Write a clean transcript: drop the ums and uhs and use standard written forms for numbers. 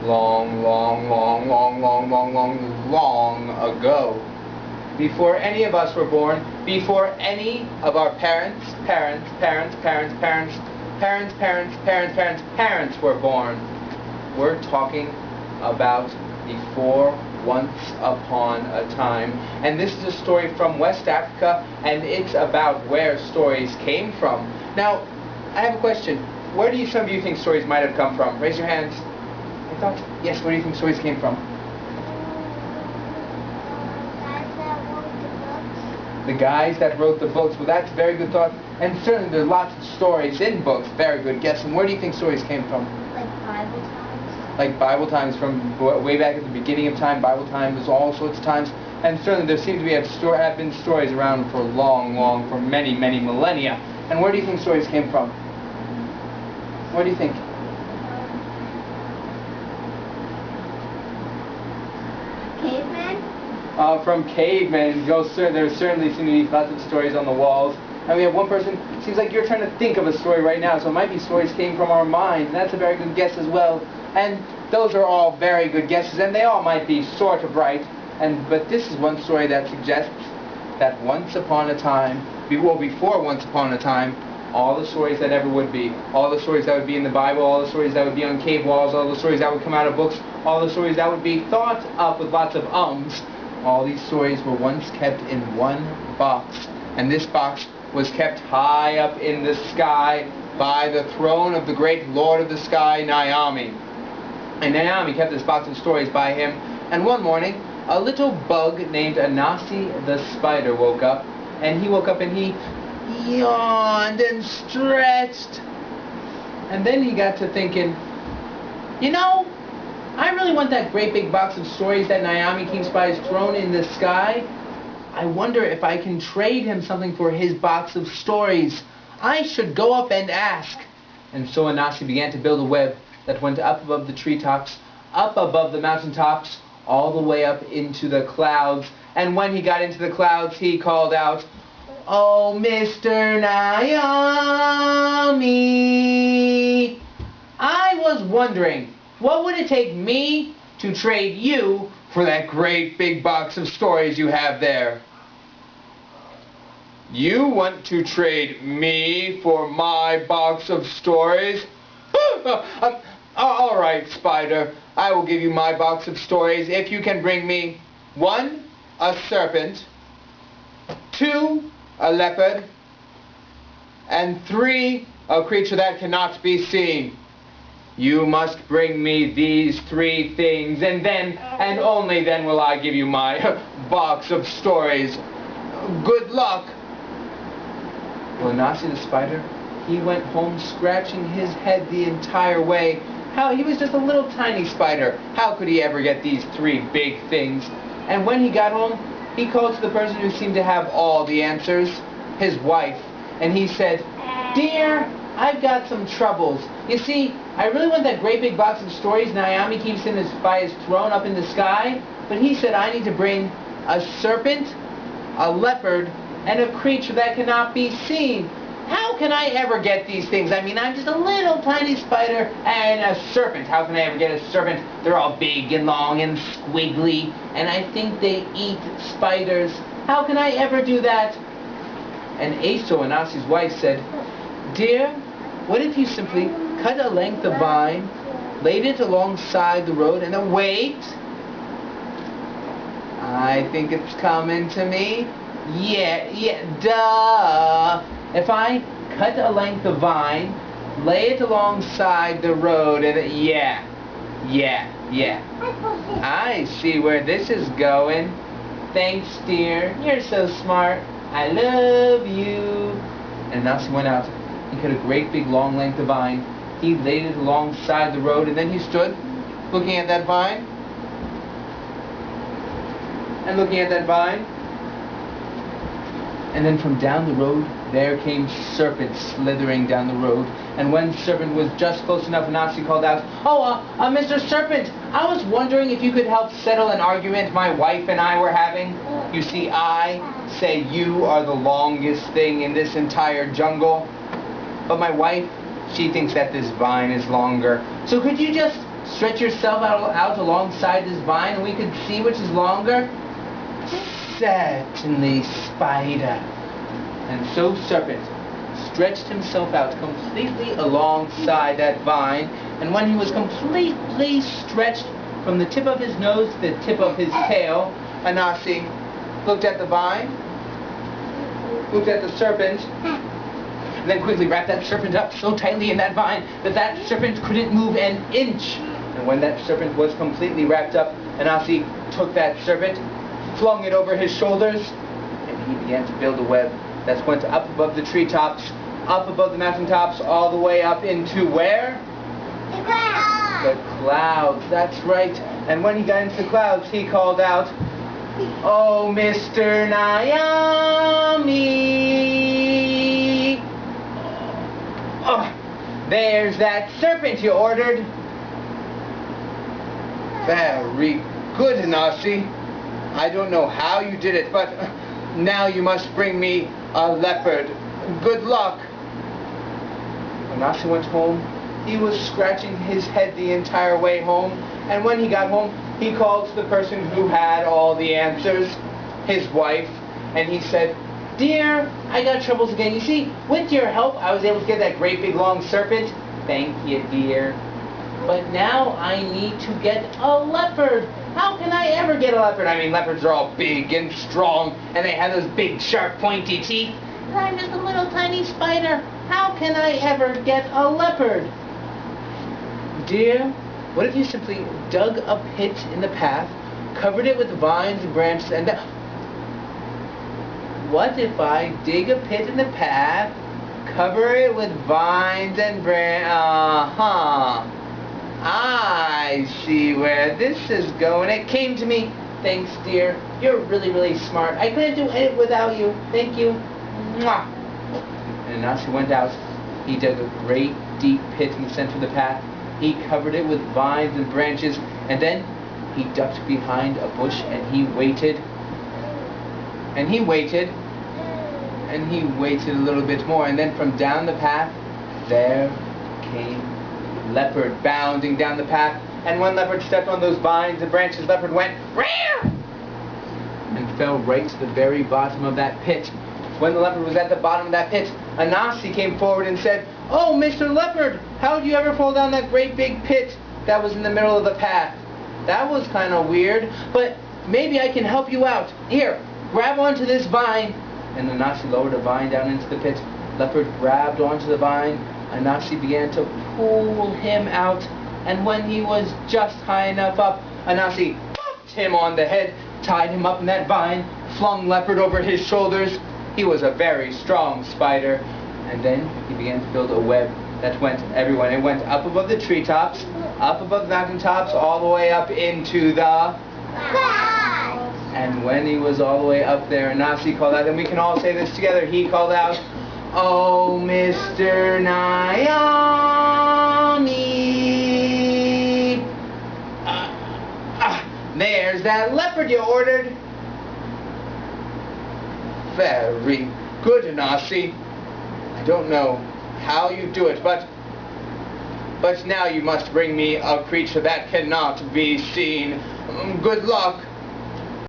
long, long, long, long, long, long, long, long ago. Before any of us were born, before any of our parents were born. We're talking about before once upon a time. And this is a story from West Africa, and it's about where stories came from. Now, I have a question. Where do some of you think stories might have come from? Raise your hands. Any thoughts? Yes, where do you think stories came from? The guys that wrote the books. Well, that's a very good thought. And certainly there's lots of stories in books. Very good guess. And where do you think stories came from? Like Bible times. Like Bible times, from way back at the beginning of time. Bible times, all sorts of times. And certainly there seem to have been stories around for for many, many millennia. And where do you think stories came from? What do you think? Cavemen? From cavemen. There certainly seem to be lots of stories on the walls. And we have one person, seems like you're trying to think of a story right now, so it might be stories came from our mind, and that's a very good guess as well. And those are all very good guesses, and they all might be sort of right. But this is one story that suggests that once upon a time, before once upon a time, all the stories that ever would be, all the stories that would be in the Bible, all the stories that would be on cave walls, all the stories that would come out of books, all the stories that would be thought up with lots of ums, all these stories were once kept in one box. And this box was kept high up in the sky by the throne of the great Lord of the Sky, Naomi. And Naomi kept this box of stories by him. And one morning, a little bug named Anansi the spider woke up. And he woke up and he yawned and stretched. And then he got to thinking, you know, I really want that great big box of stories that Naomi keeps by his throne in the sky. I wonder if I can trade him something for his box of stories. I should go up and ask. And so Anansi began to build a web that went up above the treetops, up above the mountaintops, all the way up into the clouds. And when he got into the clouds, he called out, "Oh, Mr. Naomi, I was wondering, what would it take me to trade you for that great big box of stories you have there?" "You want to trade me for my box of stories?" "All right, Spider, I will give you my box of stories if you can bring me 1, a serpent, 2, a leopard, and 3, a creature that cannot be seen. You must bring me these 3 things, and then, and only then, will I give you my box of stories. Good luck." Well, Anansi the spider, he went home scratching his head the entire way. He was just a little tiny spider. How could he ever get these 3 big things? And when he got home, he called to the person who seemed to have all the answers, his wife, and he said, "Dear, I've got some troubles. You see, I really want that great big box of stories Naomi keeps by his throne up in the sky, but he said I need to bring a serpent, a leopard, and a creature that cannot be seen. How can I ever get these things? I mean, I'm just a little tiny spider and a serpent. How can I ever get a serpent? They're all big and long and squiggly, and I think they eat spiders. How can I ever do that?" And Aso, Anansi's wife, said, "Dear, what if you simply cut a length of vine, laid it alongside the road, and then wait? I think it's coming to me. Yeah, duh. If I cut a length of vine, lay it alongside the road, and yeah. I see where this is going. Thanks, dear. You're so smart. I love you." And Anansi went out. He cut a great big long length of vine. He laid it alongside the road, and then he stood looking at that vine and looking at that vine. And then from down the road, there came Serpent slithering down the road. And when Serpent was just close enough, Anansi called out, "Oh, Mr. Serpent, I was wondering if you could help settle an argument my wife and I were having. You see, I say you are the longest thing in this entire jungle. But my wife, she thinks that this vine is longer. So could you just stretch yourself out alongside this vine and we could see which is longer? Certainly, Spider. And so Serpent stretched himself out completely alongside that vine, and when he was completely stretched from the tip of his nose to the tip of his tail, Anansi looked at the vine, looked at the serpent, and then quickly wrapped that serpent up so tightly in that vine that that serpent couldn't move an inch. And when that serpent was completely wrapped up, Anansi took that serpent, flung it over his shoulders, and he began to build a web that went up above the treetops, up above the mountaintops, all the way up into where? The clouds. The clouds, that's right. And when he got into the clouds, he called out, "Oh, Mr. Nyami! Oh, there's that serpent you ordered." Very good, Anansi. I don't know how you did it, but now you must bring me a leopard. Good luck. Anansi went home. He was scratching his head the entire way home, and when he got home, he called to the person who had all the answers, his wife, and he said, "Dear, I got troubles again. You see, with your help, I was able to get that great big long serpent." "Thank you, dear. But now I need to get a leopard. How can I ever get a leopard? I mean, leopards are all big and strong, and they have those big, sharp, pointy teeth. And I'm just a little tiny spider. How can I ever get a leopard?" "Dear, what if you simply dug a pit in the path, covered it with vines and branches, and then..." "What if I dig a pit in the path, cover it with vines and branches..." I see where this is going. It came to me. Thanks, dear. You're really, really smart. I couldn't do it without you. Thank you. Mwah. And Anansi went out. He dug a great, deep pit in the center of the path. He covered it with vines and branches, and then he ducked behind a bush and he waited. And he waited. And he waited a little bit more, and then from down the path, there came Leopard bounding down the path, and when Leopard stepped on those vines and branches, Leopard went "Rawr!" and fell right to the very bottom of that pit. When the leopard was at the bottom of that pit, Anansi came forward and said, "Oh, Mr. Leopard, how did you ever fall down that great big pit that was in the middle of the path? That was kind of weird, but maybe I can help you out. Here, grab onto this vine." And Anansi lowered a vine down into the pit. Leopard grabbed onto the vine. Anansi began to pull him out, and when he was just high enough up, Anansi popped him on the head, tied him up in that vine, flung Leopard over his shoulders. He was a very strong spider, and then he began to build a web that went everywhere. It went up above the treetops, up above the mountaintops, all the way up into the Clouds. And when he was all the way up there, Anansi called out, and we can all say this together, he called out, "Oh, Mr. Nyami! There's that leopard you ordered." Very good, Anansi. I don't know how you do it, but now you must bring me a creature that cannot be seen. Good luck.